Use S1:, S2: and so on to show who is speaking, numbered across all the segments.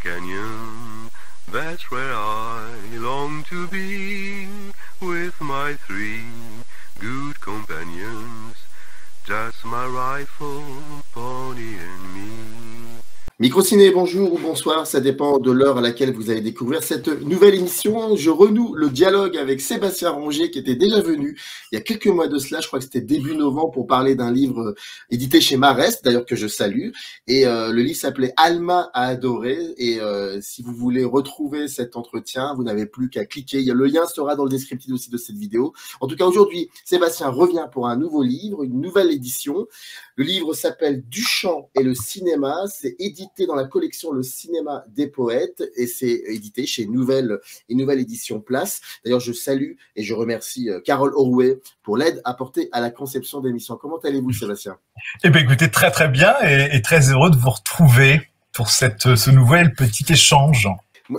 S1: canyon, that's where I long to be, with my three good companions, just my rifle, pony and me.
S2: Microciné, bonjour ou bonsoir, ça dépend de l'heure à laquelle vous allez découvrir cette nouvelle émission. Je renoue le dialogue avec Sébastien Rongier qui était déjà venu il y a quelques mois de cela, je crois que c'était début novembre, pour parler d'un livre édité chez Marest, d'ailleurs que je salue. Et le livre s'appelait Alma à adorer. Et si vous voulez retrouver cet entretien, vous n'avez plus qu'à cliquer. Le lien sera dans le descriptif aussi de cette vidéo. En tout cas, aujourd'hui, Sébastien revient pour un nouveau livre, une nouvelle édition. Le livre s'appelle Duchamp et le cinéma. C'est édité dans la collection Le cinéma des poètes et c'est édité chez Nouvelle Édition Place. D'ailleurs, je salue et je remercie Carole Orway pour l'aide apportée à la conception de l'émission. Comment allez-vous, Sébastien?
S3: Eh bien, écoutez, très très bien et très heureux de vous retrouver pour ce nouvel petit échange.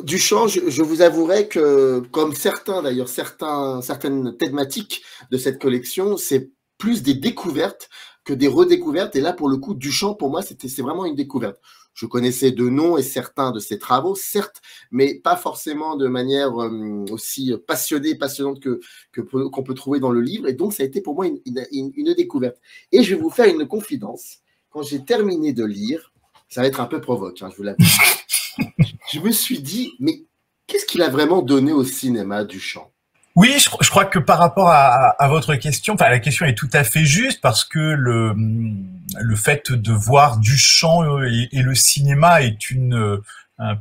S2: Duchamp, je vous avouerai que, comme certaines thématiques de cette collection, c'est plus des découvertes que des redécouvertes. Et là, pour le coup, Duchamp, pour moi, c'est vraiment une découverte. Je connaissais de nom et certains de ses travaux, certes, mais pas forcément de manière aussi passionnante qu'on peut trouver dans le livre. Et donc, ça a été pour moi une découverte. Et je vais vous faire une confidence. Quand j'ai terminé de lire, ça va être un peu provoque, hein, je vous l'avoue. Je me suis dit, mais qu'est-ce qu'il a vraiment donné au cinéma, Duchamp?
S3: Oui, je crois que par rapport à votre question, enfin la question est tout à fait juste parce que le fait de voir Duchamp et le cinéma est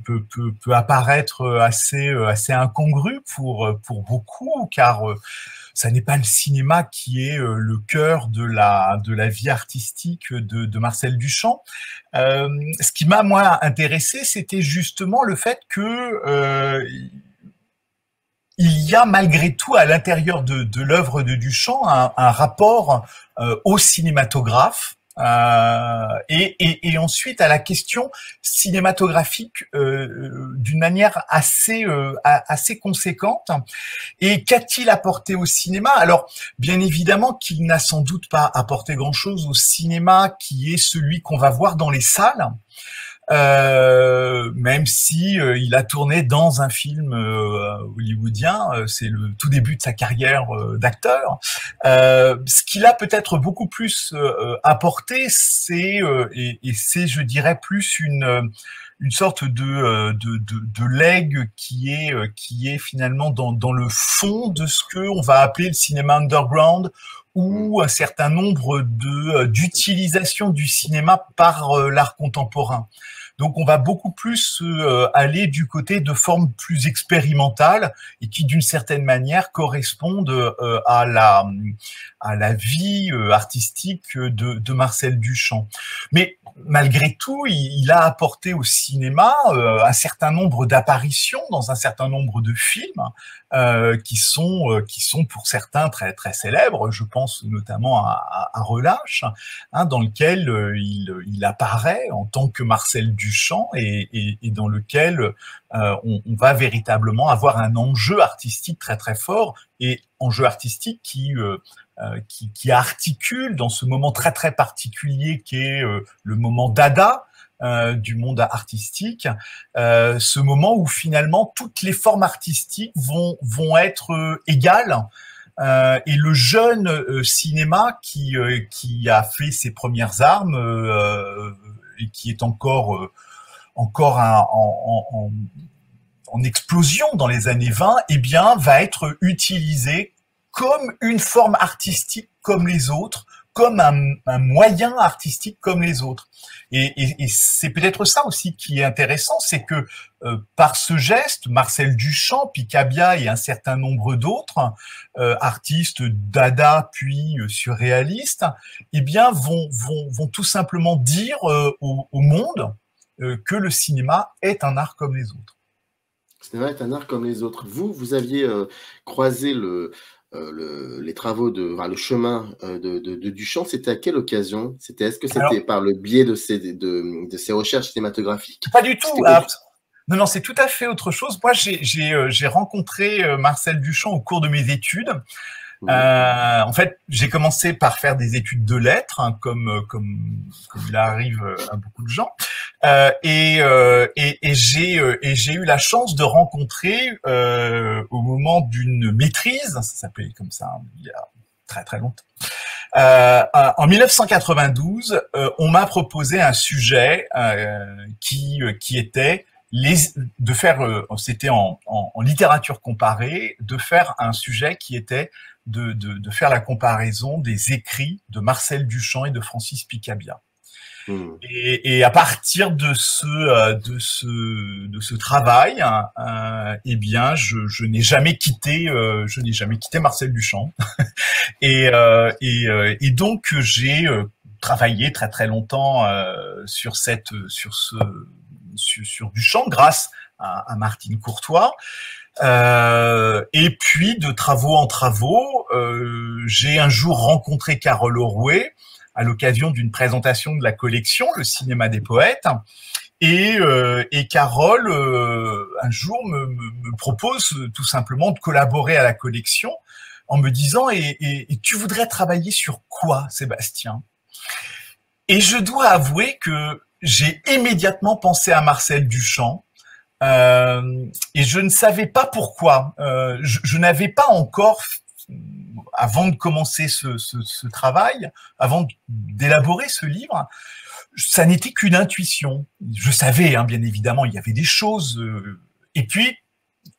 S3: peut apparaître assez incongru pour beaucoup, car ça n'est pas le cinéma qui est le cœur de la vie artistique de Marcel Duchamp. Ce qui m'a moi intéressé, c'était justement le fait que il y a malgré tout à l'intérieur de l'œuvre de Duchamp un rapport au cinématographe et ensuite à la question cinématographique d'une manière assez conséquente. Et qu'a-t-il apporté au cinéma? Alors, bien évidemment qu'il n'a sans doute pas apporté grand-chose au cinéma qui est celui qu'on va voir dans les salles. Même si il a tourné dans un film hollywoodien, c'est le tout début de sa carrière d'acteur. Ce qu'il a peut-être beaucoup plus apporté, c'est c'est, je dirais, plus une sorte de legs qui est finalement dans le fond de ce que on va appeler le cinéma underground, ou un certain nombre d'utilisations du cinéma par l'art contemporain. Donc on va beaucoup plus aller du côté de formes plus expérimentales et qui d'une certaine manière correspondent à la vie artistique de Marcel Duchamp. Mais malgré tout, il a apporté au cinéma un certain nombre d'apparitions dans un certain nombre de films qui sont pour certains très très célèbres. Je pense notamment à Relâche, hein, dans lequel il apparaît en tant que Marcel Duchamp et dans lequel on va véritablement avoir un enjeu artistique très très fort, et enjeu artistique qui articule dans ce moment très très particulier qui est le moment dada du monde artistique, ce moment où finalement toutes les formes artistiques vont être égales. Et le jeune cinéma qui a fait ses premières armes et qui est encore en explosion dans les années 20, eh bien, va être utilisé comme une forme artistique comme les autres, comme un moyen artistique comme les autres. Et c'est peut-être ça aussi qui est intéressant, c'est que par ce geste, Marcel Duchamp, Picabia et un certain nombre d'autres artistes dada puis surréalistes, eh bien vont tout simplement dire au monde que le cinéma est un art comme les autres.
S2: Le cinéma est un art comme les autres. Vous aviez croisé les travaux le chemin de Duchamp. C'était à quelle occasion? Est-ce que c'était par le biais de ses recherches cinématographiques?
S3: Pas du tout. Non, c'est tout à fait autre chose. Moi, j'ai rencontré Marcel Duchamp au cours de mes études. En fait, j'ai commencé par faire des études de lettres, hein, comme il arrive à beaucoup de gens. Et j'ai eu la chance de rencontrer au moment d'une maîtrise, ça s'appelait comme ça, hein, il y a très très longtemps. En 1992, on m'a proposé un sujet qui était de faire, c'était en littérature comparée, de faire un sujet qui était de faire la comparaison des écrits de Marcel Duchamp et de Francis Picabia. Et à partir de ce travail, eh bien, je n'ai jamais quitté Marcel Duchamp. Et donc j'ai travaillé très très longtemps sur Duchamp grâce à Martine Courtois. Et puis de travaux en travaux, j'ai un jour rencontré Carole Orouet à l'occasion d'une présentation de la collection Le Cinéma des Poètes. Et Carole, un jour, me propose tout simplement de collaborer à la collection en me disant « Et tu voudrais travailler sur quoi, Sébastien ?» Et je dois avouer que j'ai immédiatement pensé à Marcel Duchamp. Et je ne savais pas pourquoi. Je n'avais pas encore, avant de commencer ce travail, avant d'élaborer ce livre, ça n'était qu'une intuition. Je savais, hein, bien évidemment, il y avait des choses. Et puis,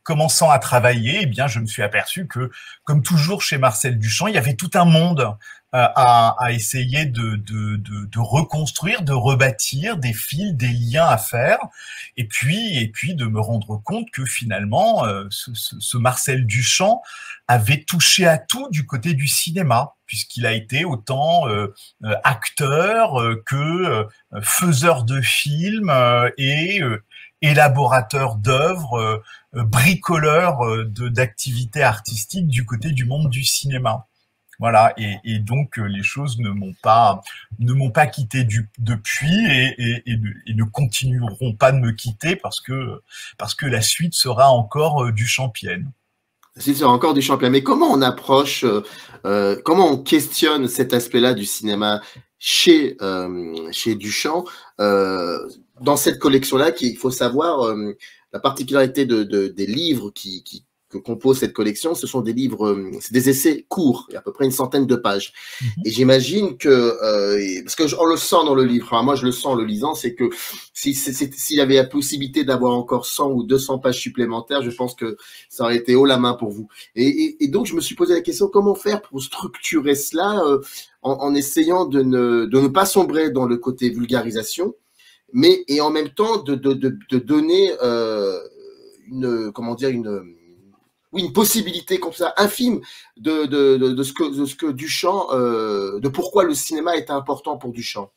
S3: commençant à travailler, eh bien, je me suis aperçu que, comme toujours chez Marcel Duchamp, il y avait tout un monde à essayer de reconstruire, de rebâtir, des fils, des liens à faire, et puis de me rendre compte que finalement, ce Marcel Duchamp avait touché à tout du côté du cinéma, puisqu'il a été autant acteur que faiseur de films et élaborateur d'œuvres, bricoleur d'activités artistiques du côté du monde du cinéma. Voilà, et donc les choses ne m'ont pas quitté depuis et ne continueront pas de me quitter parce que la suite sera encore duchampienne.
S2: La suite sera encore duchampienne. Mais comment on approche, comment on questionne cet aspect-là du cinéma chez Duchamp dans cette collection-là, il faut savoir la particularité des livres que compose cette collection, ce sont des livres, c'est des essais courts, il y a à peu près une centaine de pages. Et j'imagine que, parce que on le sent dans le livre, enfin, moi je le sens en le lisant, c'est que s'il y avait la possibilité d'avoir encore 100 ou 200 pages supplémentaires, je pense que ça aurait été haut la main pour vous. Et donc je me suis posé la question, comment faire pour structurer cela en essayant de ne pas sombrer dans le côté vulgarisation, mais et en même temps de donner une possibilité comme ça infime de ce que Duchamp, de pourquoi le cinéma est important pour Duchamp.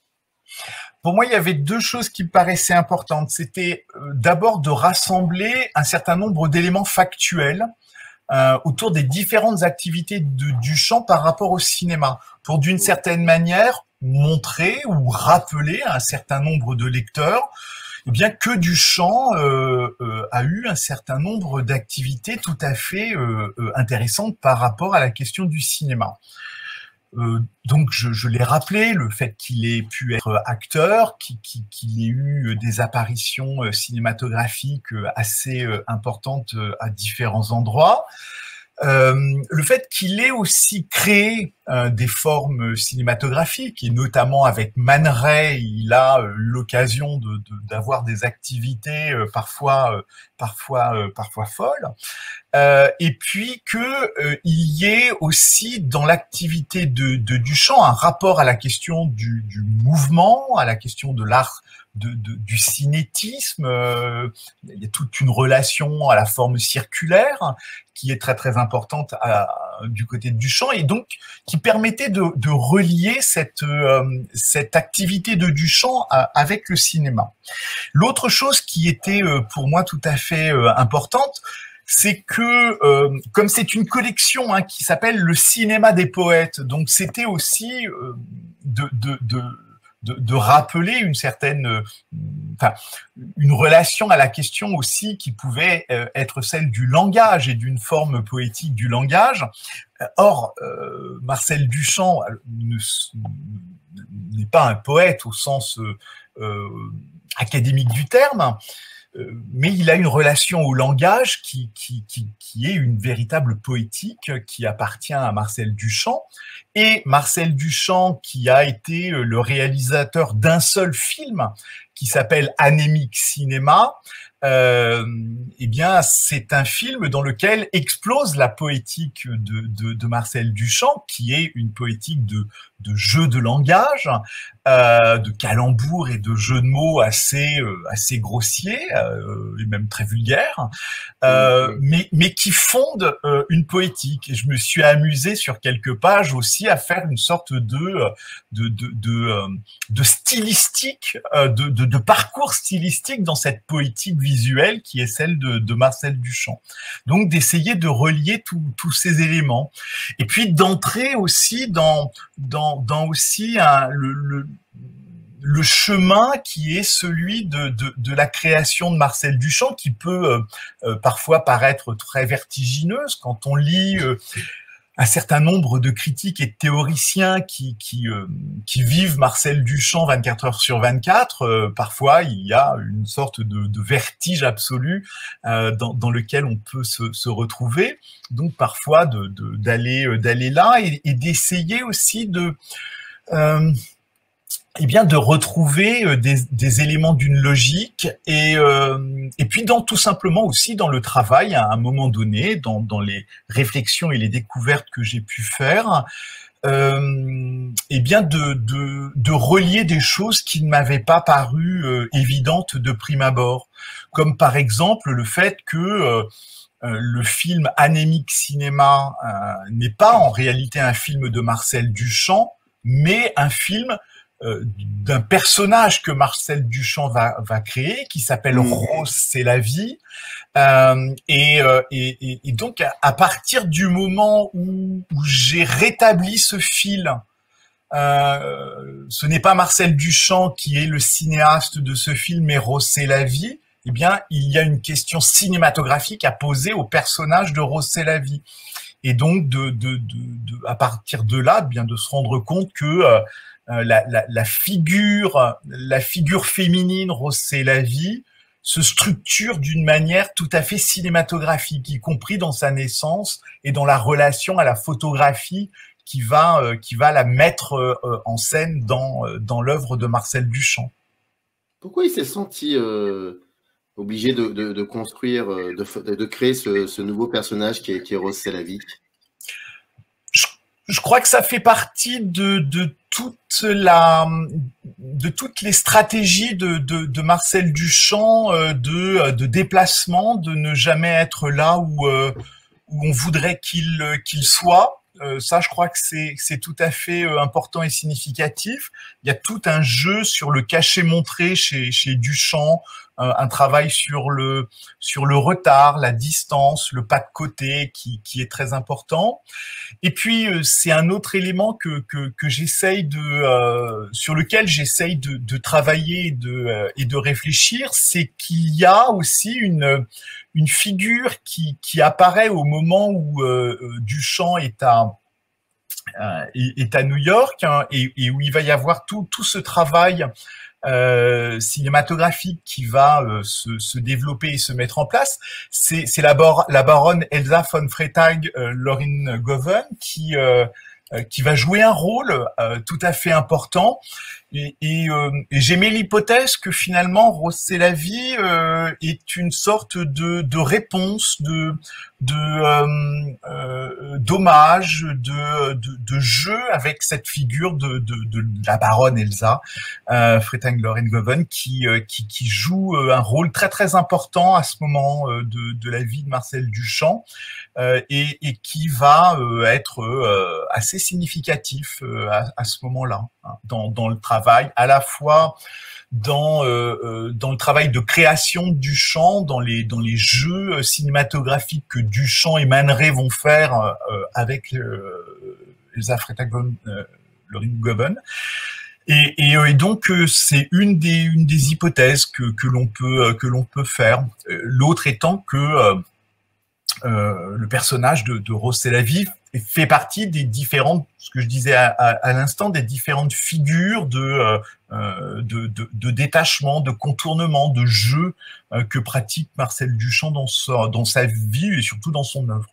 S3: Pour moi, il y avait deux choses qui me paraissaient importantes. C'était d'abord de rassembler un certain nombre d'éléments factuels autour des différentes activités de Duchamp par rapport au cinéma, pour d'une certaine manière montrer ou rappeler à un certain nombre de lecteurs eh bien que Duchamp a eu un certain nombre d'activités tout à fait intéressantes par rapport à la question du cinéma. Donc je l'ai rappelé, le fait qu'il ait pu être acteur, qu'il ait eu des apparitions cinématographiques assez importantes à différents endroits, le fait qu'il ait aussi créé des formes cinématographiques, et notamment avec Man Ray, il a l'occasion d'avoir des activités parfois folles, et puis que il y ait aussi dans l'activité de Duchamp un rapport à la question du mouvement, à la question de l'art, du cinétisme. Il y a toute une relation à la forme circulaire qui est très très importante du côté de Duchamp, et donc qui permettait de relier cette activité de Duchamp avec le cinéma. L'autre chose qui était pour moi tout à fait importante, c'est que comme c'est une collection qui s'appelle Le Cinéma des Poètes, donc c'était aussi de rappeler une certaine, une relation à la question aussi qui pouvait être celle du langage et d'une forme poétique du langage. Or, Marcel Duchamp n'est pas un poète au sens académique du terme, mais il a une relation au langage qui est une véritable poétique qui appartient à Marcel Duchamp. Et Marcel Duchamp, qui a été le réalisateur d'un seul film qui s'appelle Anémique Cinéma, eh bien, c'est un film dans lequel explose la poétique de Marcel Duchamp, qui est une poétique de jeu de langage, de calembours et de jeux de mots assez grossiers et même très vulgaires, mais qui fonde une poétique. Et je me suis amusé sur quelques pages aussi à faire une sorte de stylistique, de parcours stylistique dans cette poétique visuelle qui est celle de Marcel Duchamp. Donc d'essayer de relier tous ces éléments. Et puis d'entrer aussi dans aussi le chemin qui est celui de la création de Marcel Duchamp, qui peut parfois paraître très vertigineuse quand on lit un certain nombre de critiques et de théoriciens qui vivent Marcel Duchamp 24 heures sur 24. Parfois, il y a une sorte de vertige absolu dans lequel on peut se retrouver. Donc, parfois, d'aller là et d'essayer aussi de retrouver des éléments d'une logique et puis tout simplement aussi dans le travail à un moment donné, dans les réflexions et les découvertes que j'ai pu faire, de relier des choses qui ne m'avaient pas paru évidentes de prime abord, comme par exemple le fait que le film Anémique Cinéma n'est pas en réalité un film de Marcel Duchamp, mais un film d'un personnage que Marcel Duchamp va créer, qui s'appelle Rose, c'est la vie. Et donc, à partir du moment où j'ai rétabli ce fil, ce n'est pas Marcel Duchamp qui est le cinéaste de ce film, mais Rose, c'est la vie. Eh bien, il y a une question cinématographique à poser au personnage de Rose, c'est la vie. Et donc, à partir de là, bien de se rendre compte que la figure féminine, Rose, c'est la vie, se structure d'une manière tout à fait cinématographique, y compris dans sa naissance et dans la relation à la photographie qui va la mettre en scène dans l'œuvre de Marcel Duchamp.
S2: Pourquoi il s'est senti obligé de construire, de créer ce nouveau personnage qui est Rose, c'est la vie?
S3: Je crois que ça fait partie de toutes les stratégies de Marcel Duchamp de déplacement, de ne jamais être là où on voudrait qu'il soit. Ça, je crois que c'est tout à fait important et significatif. Il y a tout un jeu sur le cachet montré chez Duchamp, un travail sur le retard, la distance, le pas de côté qui est très important. Et puis c'est un autre élément que j'essaye sur lequel j'essaye de travailler et de réfléchir, c'est qu'il y a aussi une figure qui apparaît au moment où Duchamp est à New York, hein, et où il va y avoir tout ce travail cinématographique qui va se développer et se mettre en place. C'est la baronne Elsa von Freytag-Loringoven qui va jouer un rôle tout à fait important. Et j'aimais l'hypothèse que finalement Rose, c'est la vie est une sorte de réponse, d'hommage, de jeu avec cette figure de la baronne Elsa Freytag-Loringoven qui joue un rôle très très important à ce moment de la vie de Marcel Duchamp et qui va être assez significatif à ce moment-là, hein, dans le travail, à la fois dans le travail de création de Duchamp, dans les jeux cinématographiques que Duchamp et Man Ray vont faire avec Elsa Freytag-Loringoven. Et donc c'est une des hypothèses que l'on peut faire. L'autre étant que le personnage de Rose, c'est la vie fait partie des différentes, ce que je disais à l'instant, des différentes figures de détachement, de contournement, de jeu que pratique Marcel Duchamp dans sa vie et surtout dans son œuvre.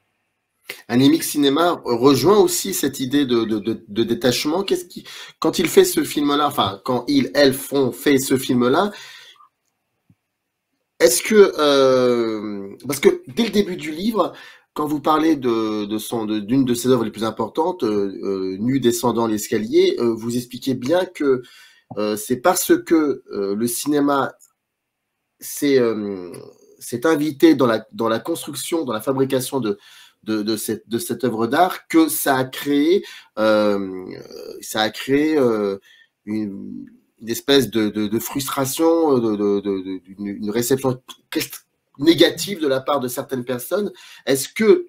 S2: Anémique Cinéma rejoint aussi cette idée de détachement. Quand il fait ce film-là, enfin, quand elles fait ce film-là, est-ce que, parce que dès le début du livre, quand vous parlez d'une de ses œuvres les plus importantes, Nu descendant l'escalier, vous expliquez bien que c'est parce que le cinéma s'est invité dans la construction, dans la fabrication de cette œuvre d'art, que ça a créé une espèce de frustration, une réception négative de la part de certaines personnes. Est-ce que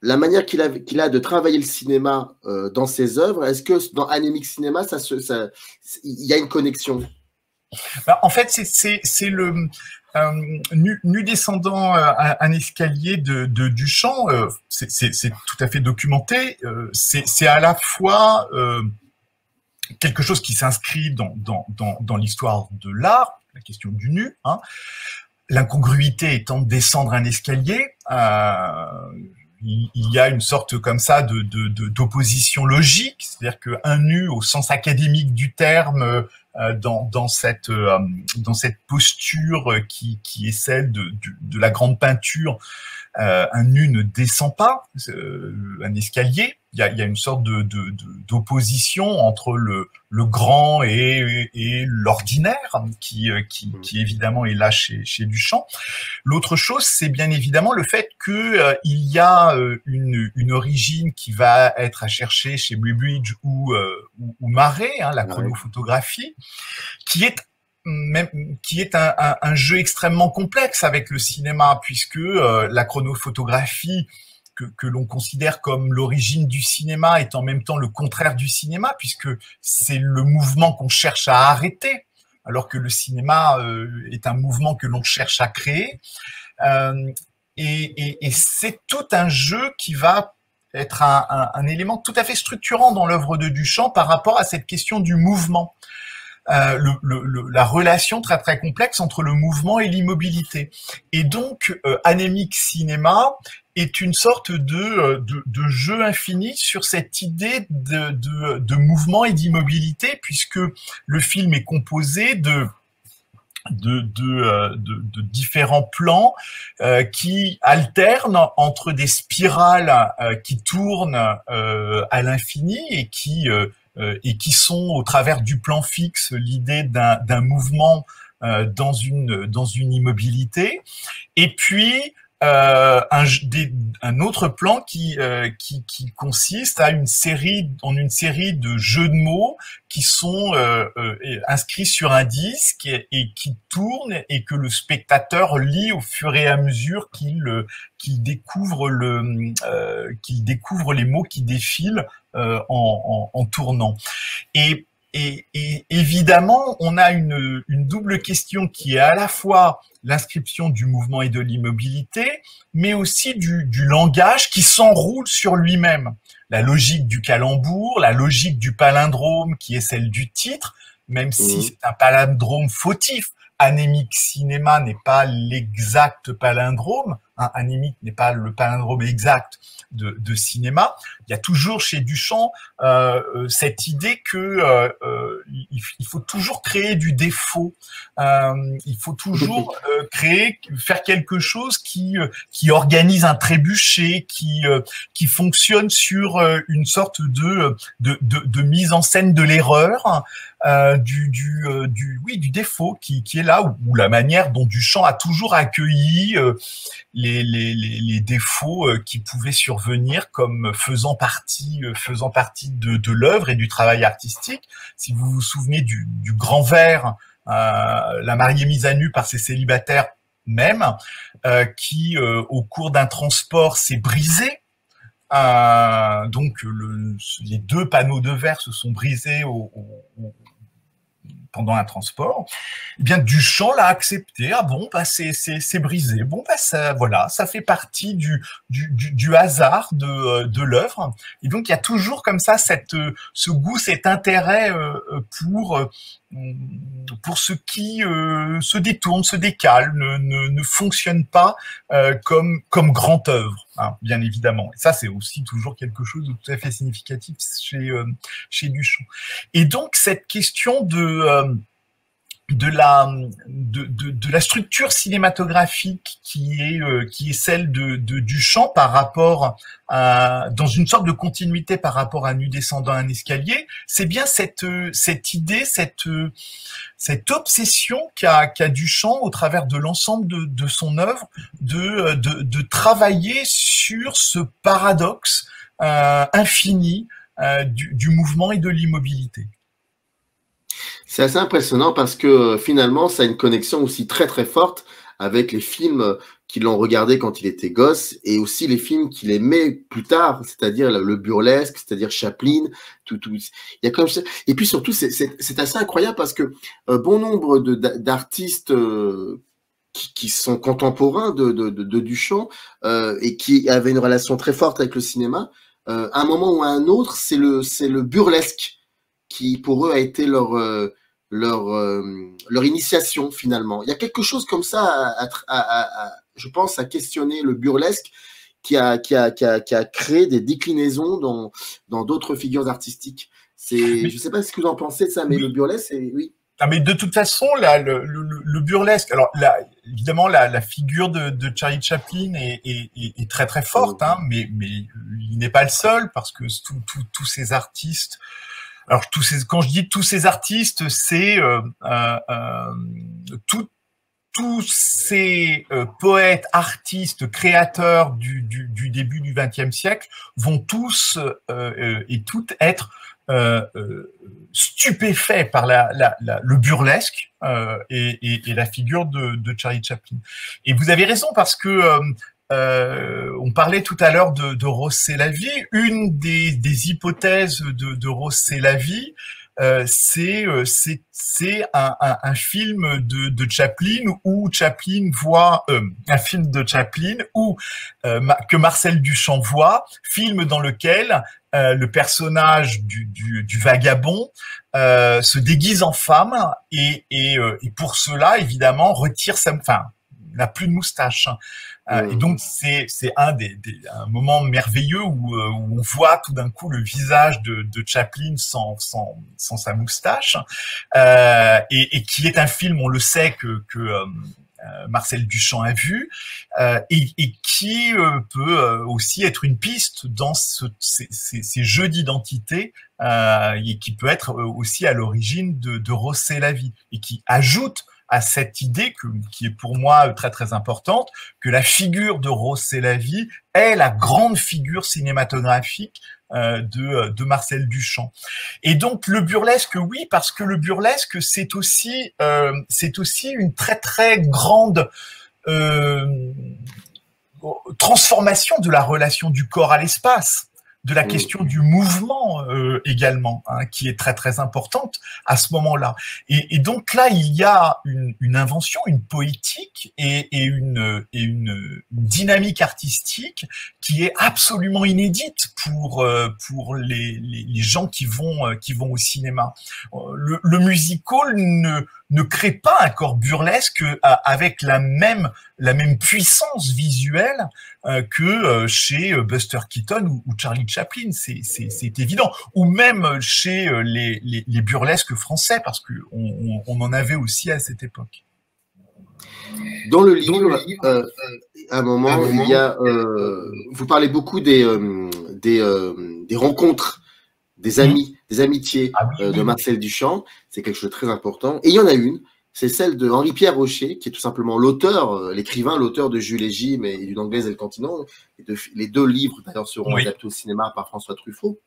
S2: la manière qu'il a de travailler le cinéma dans ses œuvres, est-ce que dans Anémique Cinéma, il y a une connexion?
S3: En fait, c'est le Nu descendant un escalier de Duchamp, c'est tout à fait documenté. C'est à la fois quelque chose qui s'inscrit dans l'histoire de l'art, la question du nu, hein. L'incongruité étant de descendre un escalier, il y a une sorte comme ça d'opposition logique, c'est-à-dire qu'un nu au sens académique du terme, dans cette posture qui est celle de la grande peinture, un nu ne descend pas un escalier. Il y a une sorte d'opposition entre le grand et l'ordinaire qui évidemment est là chez Duchamp. L'autre chose, c'est bien évidemment le fait que il y a une origine qui va être à chercher chez Muybridge ou Marais, hein, la chronophotographie, qui est un jeu extrêmement complexe avec le cinéma, puisque la chronophotographie que l'on considère comme l'origine du cinéma est en même temps le contraire du cinéma, puisque c'est le mouvement qu'on cherche à arrêter, alors que le cinéma est un mouvement que l'on cherche à créer. Et c'est tout un jeu qui va être un élément tout à fait structurant dans l'œuvre de Duchamp par rapport à cette question du mouvement. La relation très très complexe entre le mouvement et l'immobilité. Et donc, Anémique Cinéma est une sorte de jeu infini sur cette idée de mouvement et d'immobilité, puisque le film est composé de différents plans qui alternent entre des spirales qui tournent à l'infini et qui sont au travers du plan fixe l'idée d'un mouvement dans une immobilité, et puis un autre plan qui consiste en une série de jeux de mots qui sont inscrits sur un disque et qui tournent et que le spectateur lit au fur et à mesure qu'il découvre les mots qui défilent en tournant. Et évidemment, on a une double question qui est à la fois l'inscription du mouvement et de l'immobilité, mais aussi du langage qui s'enroule sur lui-même. La logique du calembour, la logique du palindrome qui est celle du titre, même si c'est un palindrome fautif. Anémique Cinéma n'est pas l'exact palindrome, hein, Anémique n'est pas le palindrome exact de cinéma. Il y a toujours chez Duchamp cette idée que il faut toujours créer du défaut, il faut toujours faire quelque chose qui organise un trébuchet, qui fonctionne sur une sorte de mise en scène de l'erreur, du défaut qui est là, ou la manière dont Duchamp a toujours accueilli les défauts qui pouvaient survenir comme faisant partie de l'œuvre et du travail artistique. Si vous vous souvenez du grand vers, la mariée mise à nu par ses célibataires même, qui au cours d'un transport s'est brisé. Donc les deux panneaux de verre se sont brisés pendant un transport. Eh bien, Duchamp l'a accepté. Ah bon, bah c'est brisé. Bon, bah ça, voilà, ça fait partie du hasard de l'œuvre. Et donc, il y a toujours comme ça ce goût, cet intérêt pour ce qui se détourne, se décale, ne fonctionne pas comme grande œuvre, hein, bien évidemment. Et ça, c'est aussi toujours quelque chose de tout à fait significatif chez Duchamp. Et donc, cette question de la structure cinématographique qui est celle de Duchamp par rapport dans une sorte de continuité par rapport à Nu descendant un escalier, c'est bien cette idée, cette obsession qu'a Duchamp au travers de l'ensemble de son œuvre de travailler sur ce paradoxe infini du mouvement et de l'immobilité.
S2: C'est assez impressionnant parce que finalement, ça a une connexion aussi très très forte avec les films qu'il l'ont regardé quand il était gosse et aussi les films qu'il aimait plus tard, c'est-à-dire le burlesque, c'est-à-dire Chaplin, tout. Il y a comme ça. Et puis surtout, c'est assez incroyable parce que bon nombre d'artistes qui sont contemporains de Duchamp et qui avaient une relation très forte avec le cinéma, à un moment ou à un autre, c'est le burlesque qui pour eux a été leur initiation finalement. Il y a quelque chose comme ça, je pense, à questionner le burlesque qui a créé des déclinaisons dans d'autres figures artistiques. Je ne sais pas ce que vous en pensez de ça, mais le burlesque, oui.
S3: Ah, mais de toute façon, là, le burlesque, alors là, évidemment, la figure de Charlie Chaplin est très très forte, hein, mais il n'est pas le seul parce que tous ces artistes. Alors quand je dis tous ces artistes, c'est tous ces poètes, artistes, créateurs du début du XXe siècle vont tous et toutes être stupéfaits par le burlesque et la figure de Charlie Chaplin. Et vous avez raison parce que on parlait tout à l'heure de Rose c'est la vie. Une des hypothèses de Rose c'est la vie, c'est un film de Chaplin où Chaplin voit un film de Chaplin où que Marcel Duchamp voit, film dans lequel le personnage du vagabond se déguise en femme et pour cela évidemment retire n'a plus de moustache. Et donc c'est un moment merveilleux où on voit tout d'un coup le visage de Chaplin sans sa moustache et qui est un film, on le sait que Marcel Duchamp a vu et qui peut aussi être une piste dans ces jeux d'identité et qui peut être aussi à l'origine de Rose c'est la vie et qui ajoute à cette idée qui est pour moi très très importante, que la figure de Rose c'est la vie est la grande figure cinématographique de Marcel Duchamp. Et donc le burlesque, oui, parce que le burlesque c'est aussi une très très grande transformation de la relation du corps à l'espace, de la question du mouvement également, hein, qui est très très importante à ce moment-là. Et donc là, il y a une invention, une poétique et une dynamique artistique qui est absolument inédite pour les gens qui vont au cinéma. Le musical ne crée pas un corps burlesque avec la même puissance visuelle que chez Buster Keaton ou Charlie Chaplin, c'est évident, ou même chez les burlesques français, parce que on en avait aussi à cette époque.
S2: Dans le livre, à un moment, il y a, vous parlez beaucoup des rencontres, des amis, des amitiés de Marcel Duchamp. C'est quelque chose de très important. Et il y en a une, c'est celle de Henri-Pierre Rocher, qui est tout simplement l'auteur, l'écrivain, l'auteur de Jules et Jim et d'une Anglaise et le continent. Les deux livres, d'ailleurs, seront adaptés au cinéma par François Truffaut,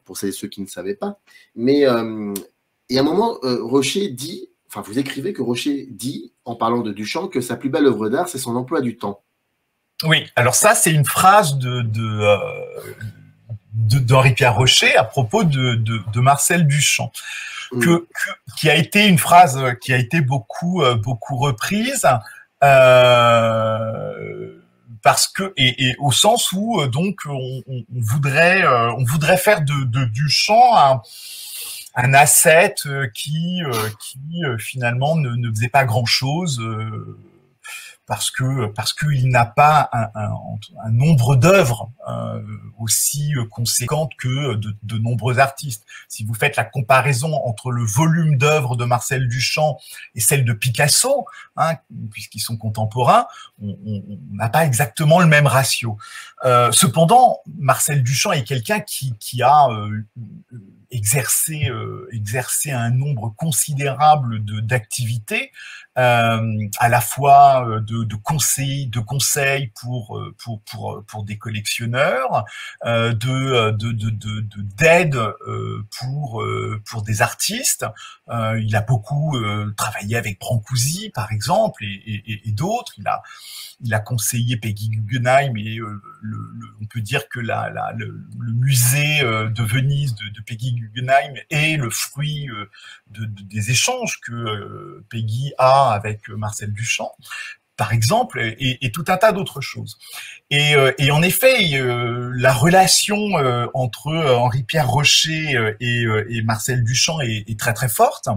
S2: pour ceux qui ne savaient pas. Mais et à un moment, Rocher dit, enfin, vous écrivez que Rocher dit, en parlant de Duchamp, que sa plus belle œuvre d'art, c'est son emploi du temps.
S3: Oui, alors ça, c'est une phrase d'Henri-Pierre Rocher à propos de Marcel Duchamp. qui a été une phrase qui a été beaucoup reprise. Parce que et au sens où donc on voudrait faire de Duchamp un asset qui finalement ne faisait pas grand chose parce qu'il n'a pas un nombre d'œuvres aussi conséquente que de nombreux artistes. Si vous faites la comparaison entre le volume d'œuvres de Marcel Duchamp et celle de Picasso, puisqu'ils sont contemporains, on n'a pas exactement le même ratio. Cependant, Marcel Duchamp est quelqu'un qui a exercer un nombre considérable d'activités, à la fois de conseils pour des collectionneurs, d'aide pour des artistes. Il a beaucoup travaillé avec Brancusi, par exemple, et d'autres. Il a conseillé Peggy Guggenheim et on peut dire que le musée de Venise de Peggy Guggenheim est le fruit des échanges que Peggy a avec Marcel Duchamp, par exemple, et tout un tas d'autres choses. Et en effet, la relation entre Henri-Pierre Rocher et Marcel Duchamp est très très forte.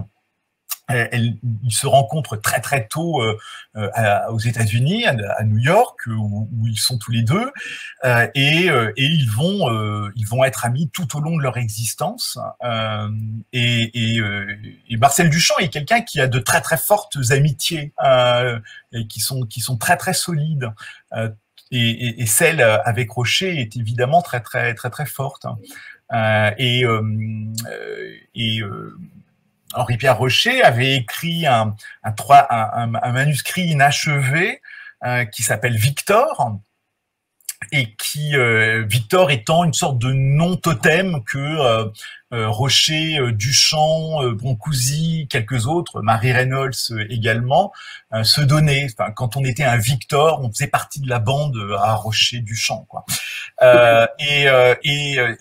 S3: Ils se rencontrent très très tôt aux États-Unis, à New York, où ils sont tous les deux, et ils vont être amis tout au long de leur existence. Et Marcel Duchamp est quelqu'un qui a de très très fortes amitiés et qui sont très très solides. Et celle avec Rocher est évidemment très très très très forte. Henri-Pierre Rocher avait écrit un manuscrit inachevé qui s'appelle Victor, et qui Victor étant une sorte de nom totem que Rocher, Duchamp, Brancusi, quelques autres, Marie Reynolds également, se donnaient. Enfin, quand on était un Victor, on faisait partie de la bande à Rocher Duchamp, quoi. Et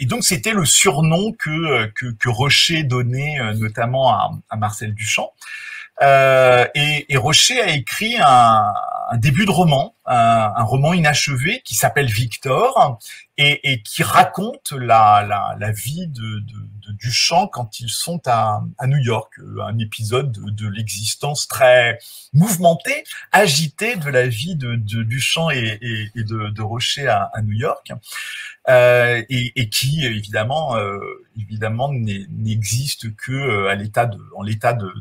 S3: donc c'était le surnom que Rocher donnait notamment à Marcel Duchamp. Et Rocher a écrit un début de roman, un roman inachevé qui s'appelle Victor, et qui raconte la vie de Duchamp quand ils sont à New York, un épisode de l'existence très mouvementée, agitée de la vie de Duchamp et de Rocher à New York, et qui évidemment n'existe que en l'état de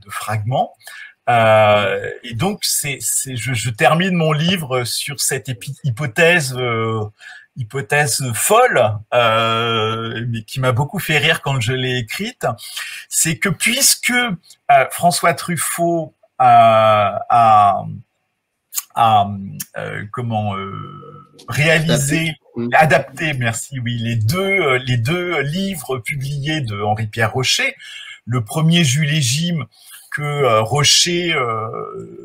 S3: fragments. Et donc je termine mon livre sur cette hypothèse folle, mais qui m'a beaucoup fait rire quand je l'ai écrite, c'est que puisque François Truffaut a réalisé, adapté, merci, oui, les deux livres publiés de Henri-Pierre Rocher, le premier Jules et Jim, que Rocher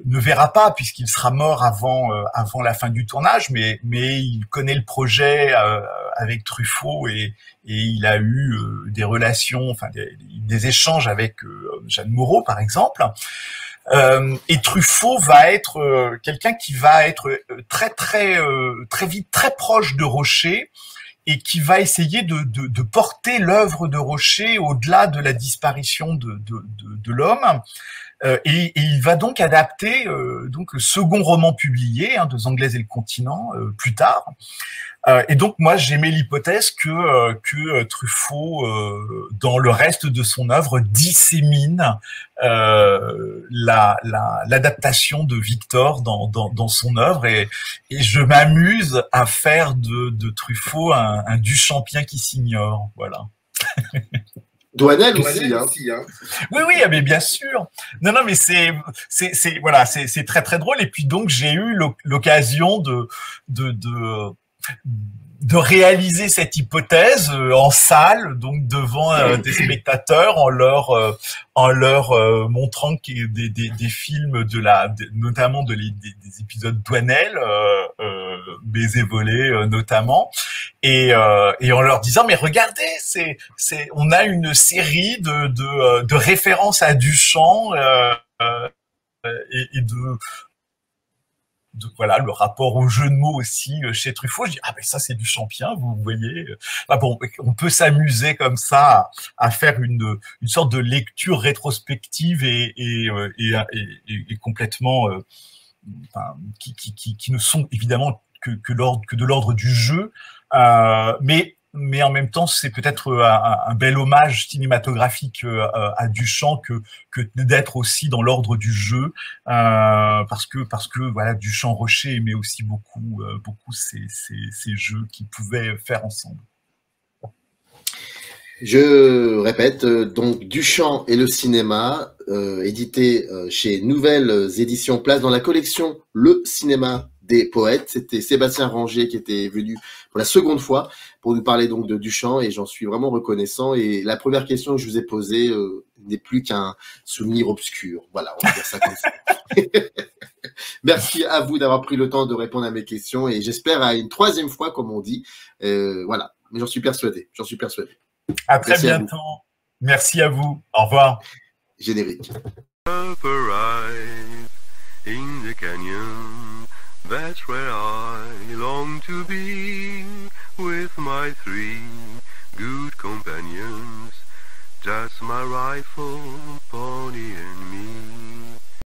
S3: ne verra pas puisqu'il sera mort avant la fin du tournage, mais il connaît le projet avec Truffaut et il a eu des relations, enfin des échanges avec Jeanne Moreau par exemple. Et Truffaut va être quelqu'un qui va être très vite très proche de Rocher, et qui va essayer de porter l'œuvre de Rocher au-delà de la disparition de l'homme. Et il va donc adapter donc le second roman publié, de Zanglès et le continent, plus tard. Et donc moi j'aimais l'hypothèse que Truffaut, dans le reste de son œuvre, dissémine l'adaptation de Victor dans son œuvre, et je m'amuse à faire de Truffaut un Duchampien qui s'ignore, voilà.
S2: Douanel aussi, hein.
S3: Oui, mais bien sûr. Non, mais c'est très très drôle. Et puis donc j'ai eu l'occasion de réaliser cette hypothèse en salle, donc devant des spectateurs, en leur montrant des films notamment des épisodes Douanel, Baiser volé notamment, et en leur disant mais regardez, on a une série de références à Duchamp et de voilà, le rapport au jeu de mots aussi chez Truffaut. Je dis ah ben ça c'est du Champien, vous voyez. Ah bon, on peut s'amuser comme ça à faire une sorte de lecture rétrospective et complètement enfin, qui ne sont évidemment que de l'ordre du jeu, mais en même temps, c'est peut-être un bel hommage cinématographique à Duchamp que d'être aussi dans l'ordre du jeu, parce que voilà, Duchamp-Rocher aimait aussi beaucoup ces jeux qu'ils pouvaient faire ensemble.
S2: Je répète, donc Duchamp et le cinéma, édité chez Nouvelles Éditions Place dans la collection Le Cinéma des Poètes. C'était Sébastien Ranger qui était venu pour la seconde fois pour nous parler donc de Duchamp, et j'en suis vraiment reconnaissant. Et la première question que je vous ai posée n'est plus qu'un souvenir obscur. Voilà, on va dire ça comme ça. Merci à vous d'avoir pris le temps de répondre à mes questions, et j'espère à une troisième fois, comme on dit. Voilà, mais j'en suis persuadé.
S3: À très bientôt. Merci à vous. Au revoir.
S2: Générique.
S1: In the canyon, that's where I long to be, with my 3 good companions, just my rifle, pony and me.